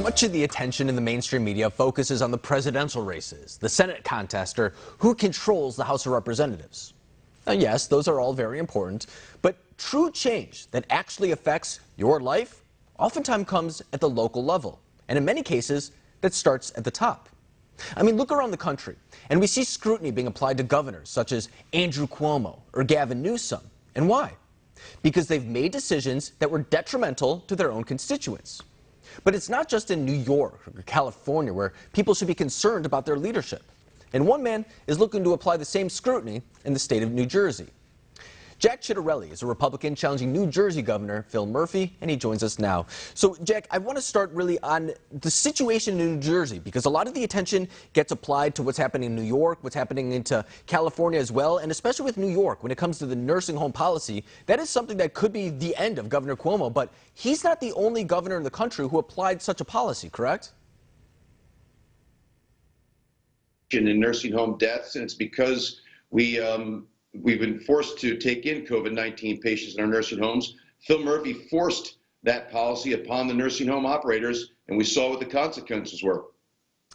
Much of the attention in the mainstream media focuses on the presidential races, the Senate contest, or who controls the House of Representatives. Now, yes, those are all very important, but true change that actually affects your life oftentimes comes at the local level, and in many cases, that starts at the top. I mean, look around the country, and we see scrutiny being applied to governors such as Andrew Cuomo or Gavin Newsom. And why? Because they've made decisions that were detrimental to their own constituents. But it's not just in New York or California where people should be concerned about their leadership. And one man is looking to apply the same scrutiny in the state of New Jersey. Jack Ciattarelli is a Republican challenging New Jersey Governor Phil Murphy, and he joins us now. So, Jack, I want to start really on the situation in New Jersey, because a lot of the attention gets applied to what's happening in New York, what's happening into California as well, and especially with New York, when it comes to the nursing home policy, that is something that could be the end of Governor Cuomo, but he's not the only governor in the country who applied such a policy, correct? In nursing home deaths, and it's because we've been forced to take in COVID-19 patients in our nursing homes. Phil Murphy forced that policy upon the nursing home operators, and we saw what the consequences were.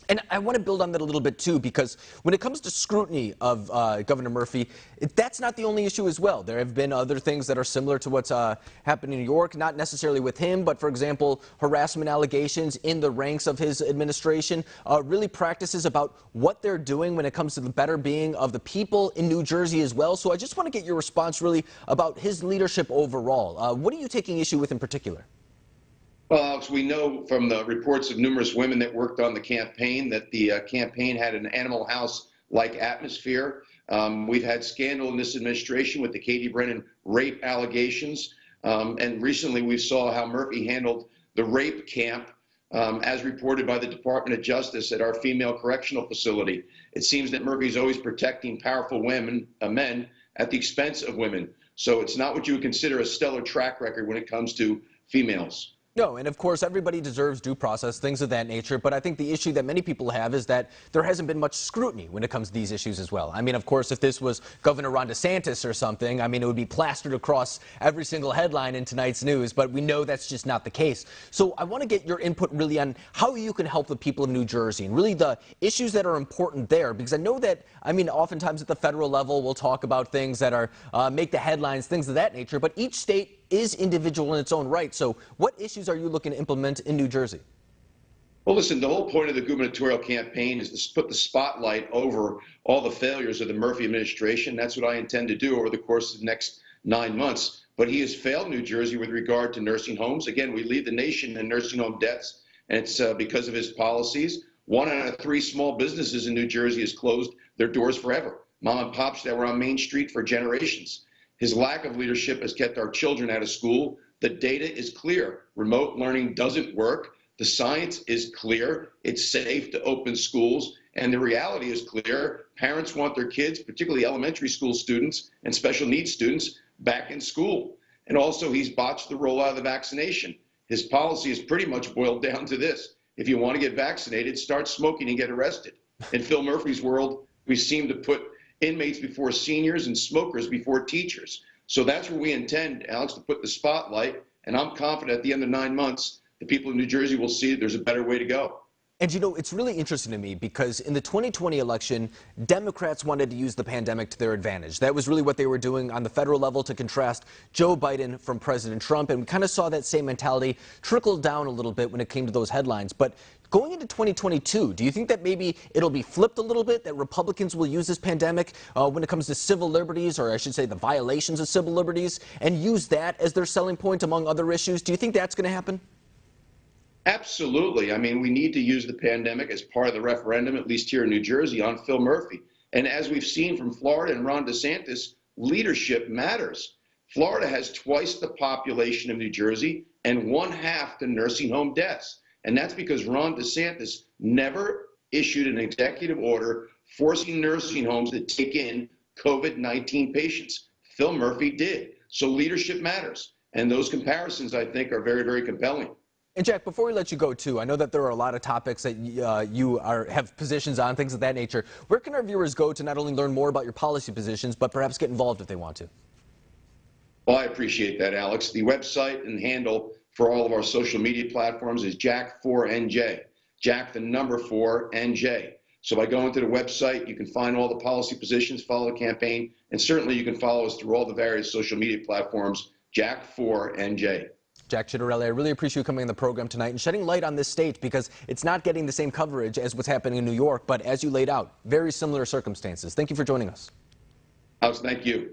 And I want to build on that a little bit, too, because when it comes to scrutiny of Governor Murphy, that's not the only issue as well. There have been other things that are similar to what's happened in New York, not necessarily with him, but, for example, harassment allegations in the ranks of his administration, really practices about what they're doing when it comes to the better being of the people in New Jersey as well. So I just want to get your response, really, about his leadership overall. What are you taking issue with in particular? Well, Alex, we know from the reports of numerous women that worked on the campaign that the campaign had an Animal House-like atmosphere. We've had scandal in this administration with the Katie Brennan rape allegations. And recently we saw how Murphy handled the rape camp, as reported by the Department of Justice at our female correctional facility. It seems that Murphy's always protecting powerful women, men, at the expense of women. So it's not what you would consider a stellar track record when it comes to females. No, and of course, everybody deserves due process, things of that nature, but I think the issue that many people have is that there hasn't been much scrutiny when it comes to these issues as well. I mean, of course, if this was Governor Ron DeSantis or something, I mean, it would be plastered across every single headline in tonight's news, but we know that's just not the case. So I want to get your input really on how you can help the people of New Jersey and really the issues that are important there, because I know that, I mean, oftentimes at the federal level, we'll talk about things that are make the headlines, things of that nature, but each state is individual in its own right. So what issues are you looking to implement in New Jersey? Well, listen, the whole point of the gubernatorial campaign is to put the spotlight over all the failures of the Murphy administration. That's what I intend to do over the course of the next 9 months. But he has failed New Jersey with regard to nursing homes. Again, we lead the nation in nursing home deaths, and it's because of his policies. 1 out of 3 small businesses in New Jersey has closed their doors forever. Mom and pops that were on Main Street for generations. His lack of leadership has kept our children out of school. The data is clear. Remote learning doesn't work. The science is clear. It's safe to open schools. And the reality is clear. Parents want their kids, particularly elementary school students and special needs students, back in school. And also, he's botched the rollout of the vaccination. His policy is pretty much boiled down to this. If you want to get vaccinated, start smoking and get arrested. In Phil Murphy's world, we seem to put inmates before seniors and smokers before teachers. So that's where we intend, Alex, to put the spotlight. And I'm confident at the end of 9 months, the people of New Jersey will see there's a better way to go. And, you know, it's really interesting to me because in the 2020 election, Democrats wanted to use the pandemic to their advantage. That was really what they were doing on the federal level to contrast Joe Biden from President Trump. And we kind of saw that same mentality trickle down a little bit when it came to those headlines. But going into 2022, do you think that maybe it'll be flipped a little bit, that Republicans will use this pandemic when it comes to civil liberties, or I should say the violations of civil liberties, and use that as their selling point among other issues? Do you think that's going to happen? Absolutely. I mean, we need to use the pandemic as part of the referendum, at least here in New Jersey, on Phil Murphy. And as we've seen from Florida and Ron DeSantis, leadership matters. Florida has twice the population of New Jersey and 1/2 the nursing home deaths. And that's because Ron DeSantis never issued an executive order forcing nursing homes to take in COVID-19 patients. Phil Murphy did. So leadership matters. And those comparisons, I think, are very, very compelling. And Jack, before we let you go, too, I know that there are a lot of topics that you have positions on, things of that nature. Where can our viewers go to not only learn more about your policy positions, but perhaps get involved if they want to? Well, I appreciate that, Alex. The website and handle for all of our social media platforms is Jack4NJ. Jack the number 4NJ. So by going to the website, you can find all the policy positions, follow the campaign, and certainly you can follow us through all the various social media platforms, Jack4NJ. Jack Ciattarelli, I really appreciate you coming on the program tonight and shedding light on this state because it's not getting the same coverage as what's happening in New York, but as you laid out, very similar circumstances. Thank you for joining us. Alex, thank you.